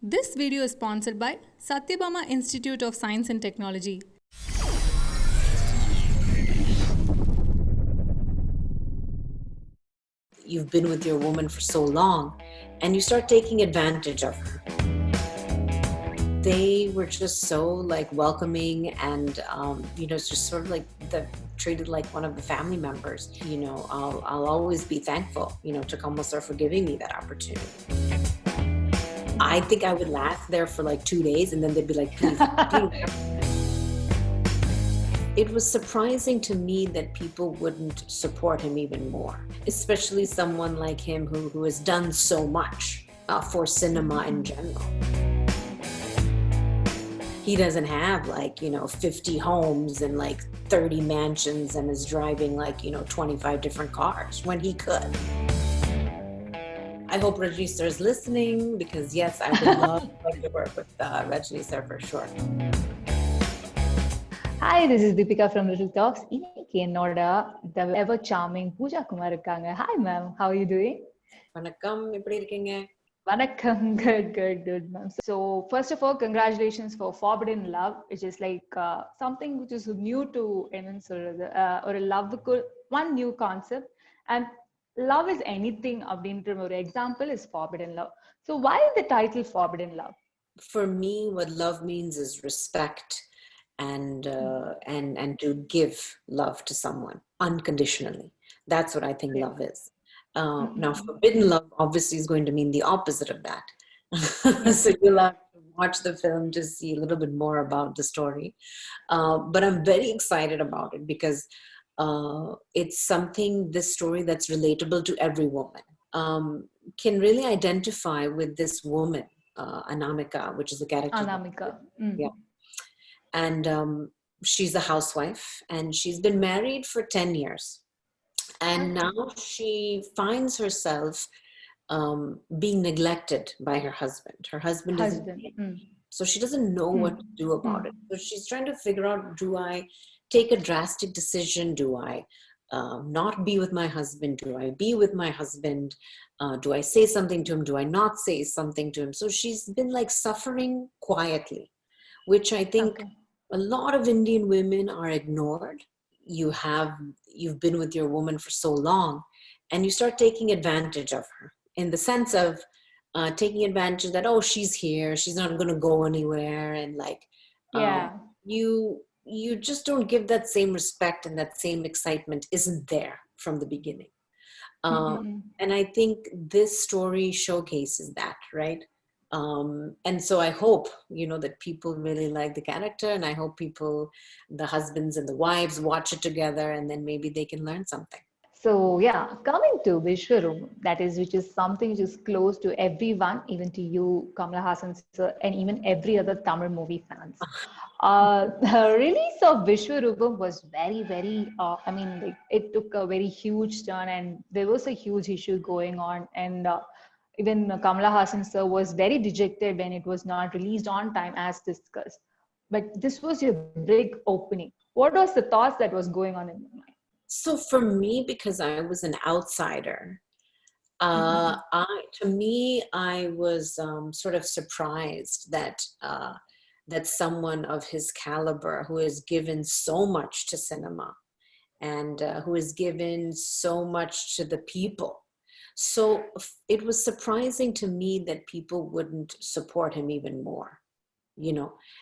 This video is sponsored by Satyabama Institute of Science and Technology. You've been with your woman for so long and you start taking advantage of her. They were just so like welcoming and it's just sort of like treated like one of the family members. I'll always be thankful, to Kamal for giving me that opportunity. I think I would last there for like 2 days and then they'd be like, please. It was surprising to me that people wouldn't support him even more, especially someone like him who has done so much for cinema in general. He doesn't have 50 homes and 30 mansions and is driving 25 different cars when he could. I hope Rajni sir is listening because yes, I would love to work with Rajni sir for sure. Hi, this is Deepika from Little Talks. இன்னைக்கு என்னோட the ever charming Pooja Kumar இருக்காங்க. Hi ma'am, how are you doing? வணக்கம், எப்படி இருக்கீங்க? வணக்கம், good ma'am. So first of all, congratulations for Forbidden Love, which is something which is new to என்னன்னு சொல்றது ஒரு love-க்கு one new concept, and love is anything அப்படின்ற ஒரு example is Forbidden Love. So why the title Forbidden Love? For me, what love means is respect. And to give love to someone unconditionally. That's what I think love is. Now, forbidden love obviously is going to mean the opposite of that. So you'll have to watch the film to see a little bit more about the story. But I'm very excited about it because it's something, this story that's relatable to every woman. Can really identify with this woman, Anamika, which is the character. Anamika. Yeah. And she's a housewife and she's been married for 10 years. And now she finds herself being neglected by her husband. Her husband is so she doesn't know what to do about it. So she's trying to figure out, do I take a drastic decision? Do I not be with my husband? Do I be with my husband? Do I say something to him? Do I not say something to him? So she's been suffering quietly, which I think a lot of Indian women are ignored. You've been with your woman for so long and you start taking advantage of her in the sense of taking advantage that, oh, she's here, she's not going to go anywhere. And you just don't give that same respect, and that same excitement isn't there from the beginning. And I think this story showcases that, right? And so I hope, that people really like the character, and I hope the husbands and the wives watch it together and then maybe they can learn something. So yeah, coming to Vishwaroopa, which is something which is close to everyone, even to you, Kamal Haasan sir, and even every other Tamil movie fans. The release of Vishwaroopa was very, very, it took a very huge turn and there was a huge issue going on, and even Kamal Haasan sir was very dejected when it was not released on time as discussed. But this was your big opening. What was the thoughts that was going on in your mind? So for me, because I was an outsider, I was sort of surprised that someone of his caliber, who has given so much to cinema and who has given so much to the people. So it was surprising to me that people wouldn't support him even more,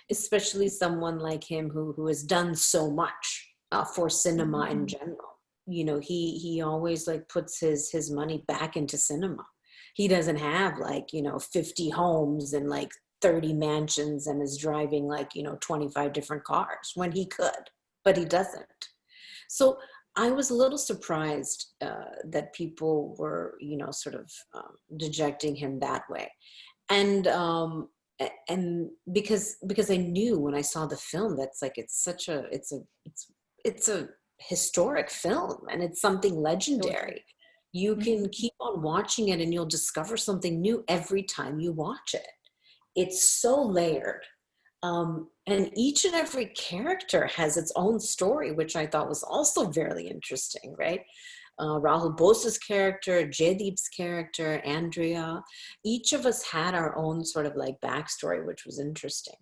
especially someone like him who has done so much for cinema in general. He always puts his money back into cinema. He doesn't have 50 homes and 30 mansions and is driving 25 different cars when he could, but he doesn't. So I was a little surprised that people were, sort of dejecting him that way. And because I knew when I saw the film, that's it's a historic film and it's something legendary. You can keep on watching it and you'll discover something new every time you watch it. It's so layered. And each and every character has its own story, which I thought was also very interesting, right? Rahul Bose's character, Jaydeep's character, Andrea. Each of us had our own sort of like backstory, which was interesting.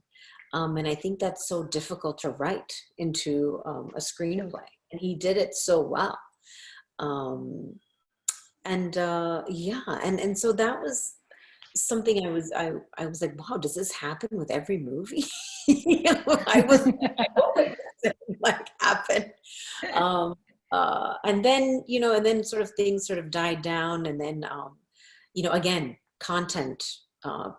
And I think that's so difficult to write into a screenplay. And he did it so well. And so that was something I was like, wow, does this happen with every movie? I hope it doesn't like happen. And then sort of things sort of died down, and then again, content.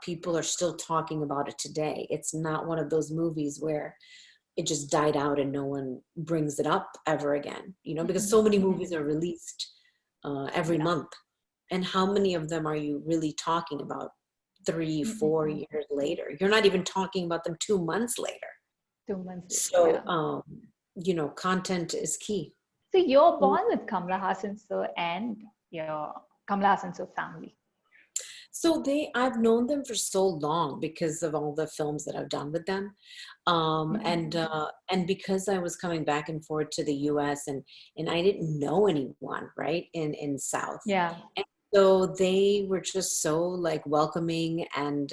People are still talking about it today. It's not one of those movies where it just died out and no one brings it up ever again. Because so many movies are released every month, and how many of them are you really talking about 3-4 years later? You're not even talking about them 2 months later. 2 months. So content is key. So you're born with Kamala Hassan sir and your Kamala Hassan sir family. So I've known them for so long because of all the films that I've done with them. And because I was coming back and forth to the US and I didn't know anyone, right, in South. Yeah. And so they were just so like welcoming and,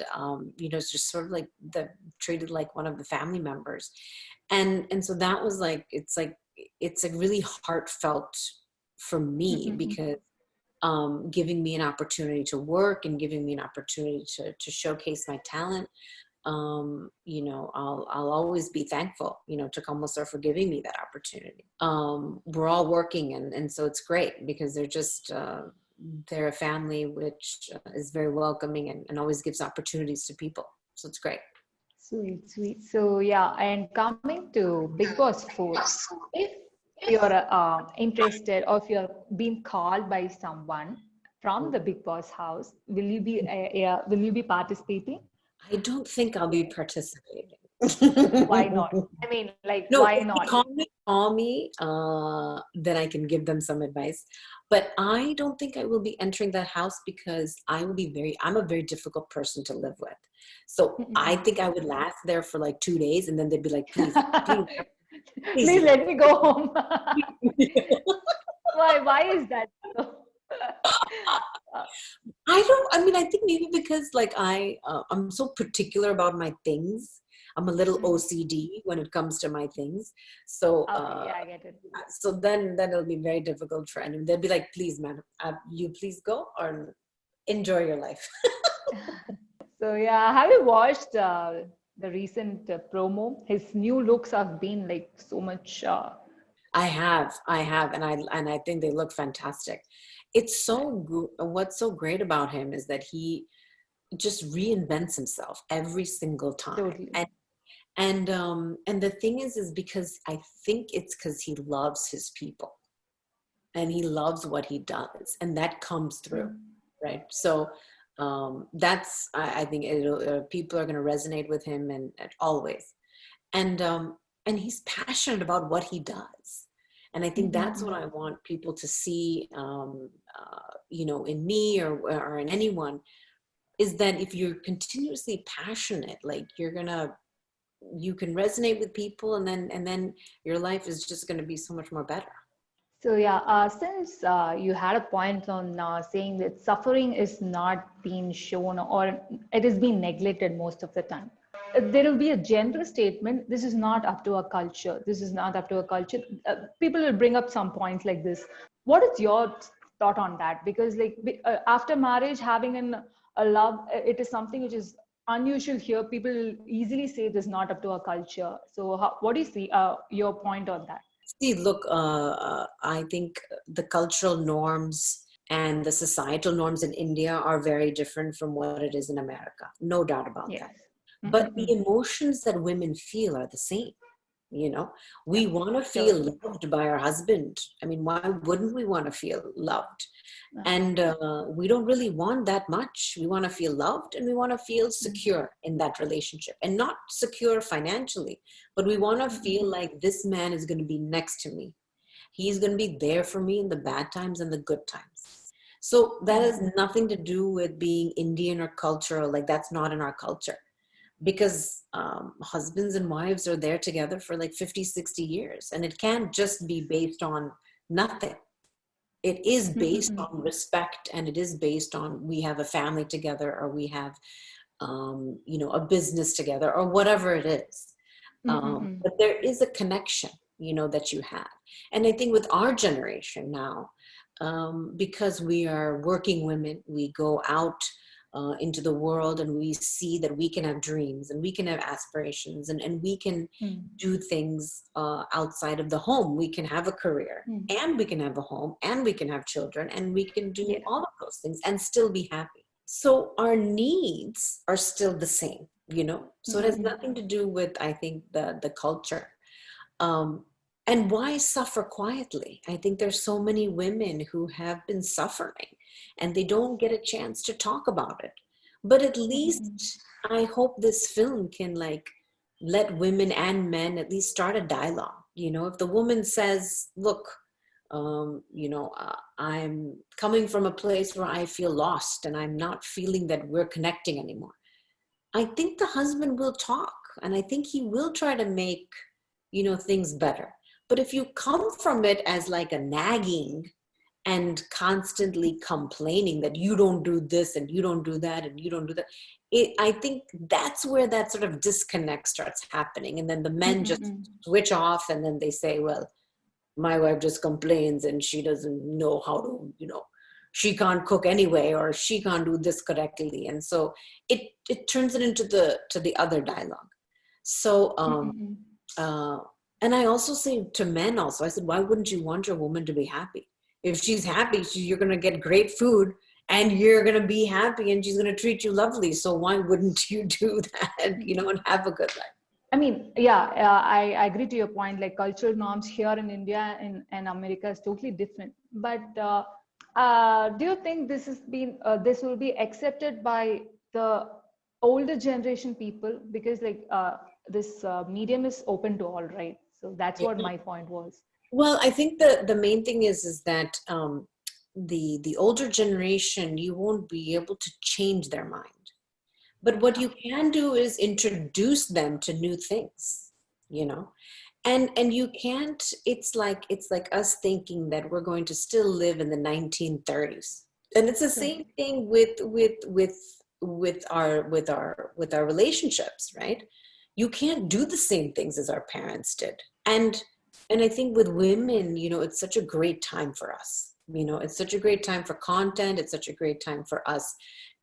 it's just sort of like treated like one of the family members. And so that was like, it's like really heartfelt for me because giving me an opportunity to work and giving me an opportunity to showcase my talent. I'll always be thankful, to Kamal sir for giving me that opportunity. We're all working and so it's great because they're a family which is very welcoming and always gives opportunities to people. So it's great. Sweet. So yeah, and coming to Bigg Boss 4, if you're interested or if you're being called by someone from the Bigg Boss house, will you be participating? I don't think I'll be participating. Why not? I mean, no, why not? Call me, then I can give them some advice. But I don't think I will be entering that house because I'm a very difficult person to live with. So I think I would last there for like 2 days and then they'd be like, please let me go home. Why is that? I think maybe because like I'm so particular about my things. I'm a little OCD when it comes to my things. So I get it. So then it'll be very difficult for anyone. They'll be like, please, man, you please go or enjoy your life. So yeah, have you watched the recent promo? His new looks have been like so much. I have, and I think they look fantastic. It's so good. What's so great about him is that he just reinvents himself every single time. Totally. And the thing is because I think it's because he loves his people and he loves what he does, and that comes through, right? So that's I think people are going to resonate with him and always, and he's passionate about what he does, and I think that's what I want people to see, in me or in anyone, is that if you're continuously passionate, like you can resonate with people, and then your life is just going to be so much more better. So yeah, since you had a point on saying that suffering is not being shown or it is being neglected most of the time, there will be a general statement, this is not up to our culture. This is not up to our culture. People will bring up some points like this. What is your thought on that? Because after marriage, having a love, it is something which is unusual here. People easily say this is not up to our culture. So what do you see your point on that? See, look, I think the cultural norms and the societal norms in India are very different from what it is in America. No doubt about that. But the emotions that women feel are the same. We want to feel loved by our husband. I mean, why wouldn't we want to feel loved? And we don't really want that much. We want to feel loved and we want to feel secure in that relationship, and not secure financially, but we want to feel like this man is going to be next to me. He's going to be there for me in the bad times and the good times. So that has nothing to do with being Indian or cultural. Like, that's not in our culture. Because husbands and wives are there together for like 50, 60 years. And it can't just be based on nothing. It is based Mm-mm-mm. on respect, and it is based on we have a family together, or we have a business together, or whatever it is. Mm-mm-mm. But there is a connection, that you have. And I think with our generation now, because we are working women, we go out into the world, and we see that we can have dreams, and we can have aspirations, and we can Mm. do things outside of the home. We can have a career, Mm. and we can have a home, and we can have children, and we can do Yeah. all of those things and still be happy. So our needs are still the same, so it has Mm-mm-mm. nothing to do with, I think, the culture. um, and why suffer quietly? I think there's so many women who have been suffering, and they don't get a chance to talk about it. But at least Mm-mm-mm. I hope this film can, like, let women and men at least start a dialogue. If the woman says, look, I'm coming from a place where I feel lost, and I'm not feeling that we're connecting anymore, I think the husband will talk, and I think he will try to make, things better. But if you come from it as like a nagging and constantly complaining that you don't do this and you don't do that and you don't do that, I think that's where that sort of disconnect starts happening. And then the men just Mm-mm-mm. switch off, and then they say, well, my wife just complains and she doesn't know how to, she can't cook anyway, or she can't do this correctly. And so it turns it into the other dialogue. So Mm-mm-mm. uh and I also say to men also, I said, why wouldn't you want your woman to be happy? If she's happy, you're going to get great food, and you're going to be happy, and she's going to treat you lovely. So why wouldn't you do that, and have a good life? I mean, yeah, I agree to your point. Like cultural norms here in India and America is totally different. But do you think this will be accepted by the older generation people? Because like this medium is open to all, right? So that's what my point was. Well, I think the main thing is that the older generation, you won't be able to change their mind. But what you can do is introduce them to new things, and you can't. It's like us thinking that we're going to still live in the 1930s, and it's the True. same thing with our relationships, right? You can't do the same things as our parents did. And I think with women, it's such a great time for us. It's such a great time for content. It's such a great time for us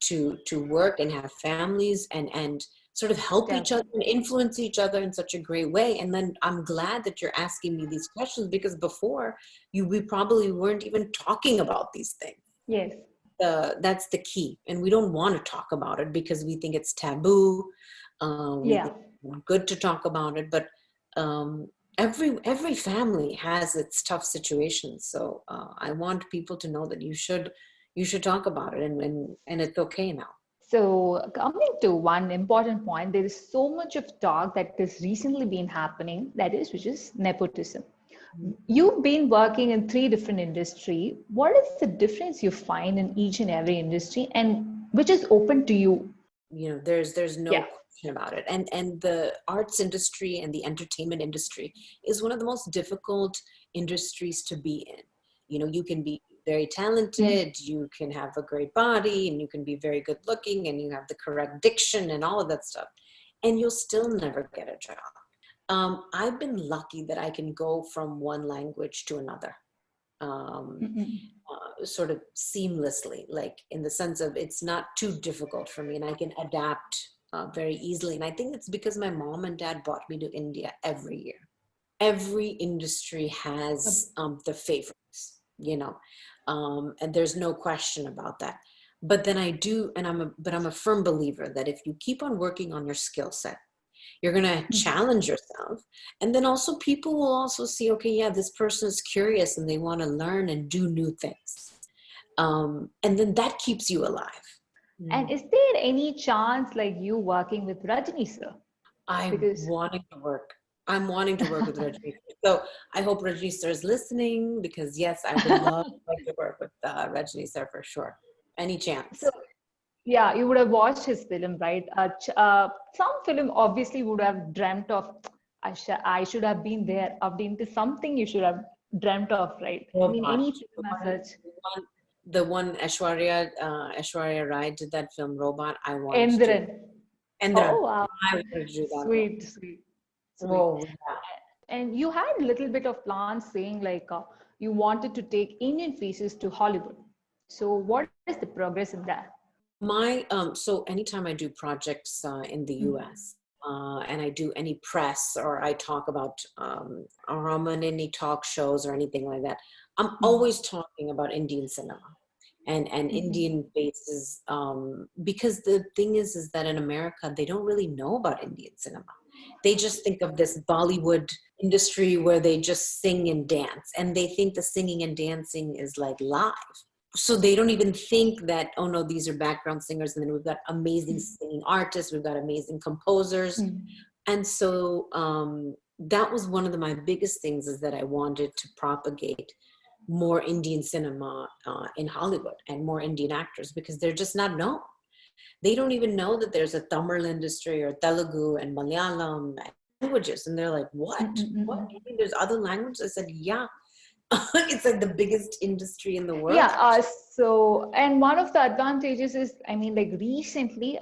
to work and have families, and sort of help each other and influence each other in such a great way. And then I'm glad that you're asking me these questions, because before we probably weren't even talking about these things. Yes. That's the key. And we don't want to talk about it because we think it's taboo. We Yeah. think it's not good to talk about it. But every family has its tough situations. So I want people to know that you should talk about it, and it's okay now. So coming to one important point, there is so much of talk that has recently been happening, which is nepotism. You've been working in 3 different industries. What is the difference you find in each and every industry, and which is open to you? There's no Yeah. question about it. And the arts industry and the entertainment industry is one of the most difficult industries to be in. You can be very talented, you can have a great body, and you can be very good looking, and you have the correct diction and all of that stuff, and you'll still never get a job. I've been lucky that I can go from one language to another, sort of seamlessly, like in the sense of it's not too difficult for me, and I can adapt very easily. And I think it's because my mom and dad brought me to India every year. Every industry has the favorites, and there's no question about that. But then I'm a firm believer that if you keep on working on your skill set, you're going to challenge yourself. And then also people will also see, okay, yeah, this person is curious and they want to learn and do new things. And then that keeps you alive. And is there any chance like you working with Rajni sir? I'm wanting to work with Rajni. So I hope Rajni sir is listening, because yes, I would love to work with Rajni sir for sure. Any chance. So, yeah, you would have watched his film, right? Some film obviously would have dreamt of, I should have been there. Abdin is something you should have dreamt of, right? I Oh mean, gosh, any the film as one, such. the one Aishwarya Rai did that film Robot. I want to do. Endran. Endra, Oh, wow. I wanted to do that one. Sweet, sweet, sweet. Oh yeah. And you had a little bit of plans saying like you wanted to take Indian faces to Hollywood. So what is the progress in that? My so anytime I do projects in the Mm. US and I do any press or I talk about or I'm on any talk shows or anything like that, I'm Mm. always talking about Indian cinema and Mhm. Indian faces because the thing is that in America they don't really know about Indian cinema. They just think of this Bollywood industry where they just sing and dance, and they think the singing and dancing is like live. So they don't even think that, oh no, these are background singers, and then we've got amazing Mm. singing artists, we've got amazing composers. Mm. And so that was one of my biggest things, is that I wanted to propagate more Indian cinema in Hollywood and more Indian actors, because they're just not known. They don't even know that there's a Tamil industry or Telugu and Malayalam languages. And they're like, what? Mm, mm, What? mm. You think there's other languages? I said, yeah. It's like the biggest industry in the world. Yeah, so, and one of the advantages is, I mean, like recently,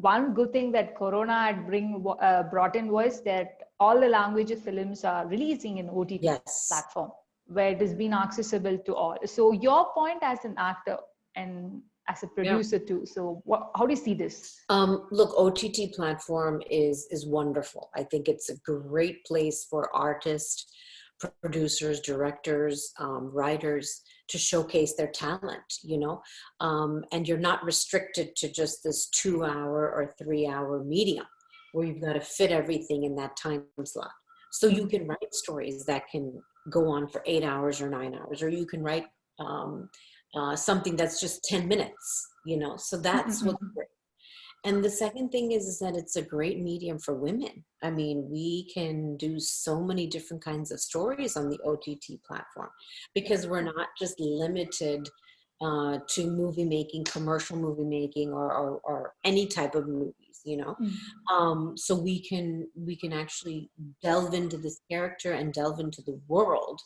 one good thing that Corona had brought in was that all the language films are releasing in OTT Yes. platform where it has been accessible to all. So your point as an actor and as a Yeah. producer too. So how do you see this? Look, OTT platform is wonderful. I think it's a great place for artists, producers, directors, writers to showcase their talent, you know, and you're not restricted to just this 2 hour or 3 hour medium where you've got to fit everything in that time slot. So you can write stories that can go on for 8 hours or 9 hours, or you can write something that's just 10 minutes, you know, so that's what's great. And the second thing is that it's a great medium for women. I mean, we can do so many different kinds of stories on the OTT platform because we're not just limited to movie making, commercial movie making, or any type of movies, you know. So we can actually delve into this character and delve into the world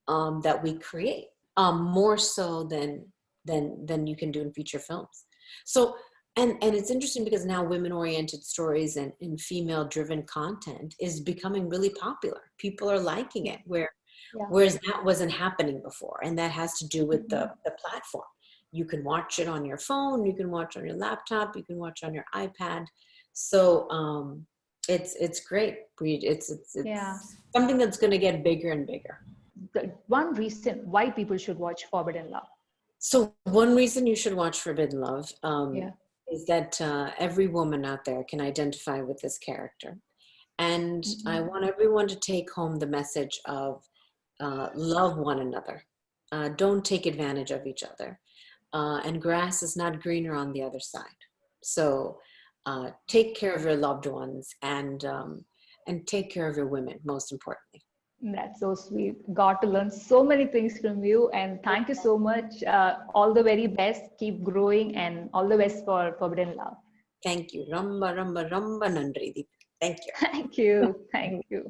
that we create, more so than you can do in feature films. So and it's interesting because now women-oriented stories and female-driven content is becoming really popular. People are liking it, Yeah. whereas that wasn't happening before, and that has to do with the platform. You can watch it on your phone, you can watch on your laptop, you can watch on your iPad. So it's great. It's Yeah. something that's going to get bigger and bigger. The one reason why people should watch Forbidden Love. So one reason you should watch Forbidden Love Yeah. is that every woman out there can identify with this character. And I want everyone to take home the message of love one another. Don't take advantage of each other. And grass is not greener on the other side. So take care of your loved ones and take care of your women, most importantly. That's so sweet. Got to learn so many things from you. And thank you so much. All the very best. Keep growing and all the best for Forbidden Love. Thank you. Ramba, ramba, ramba, nandri. Thank you. Thank you. Thank you.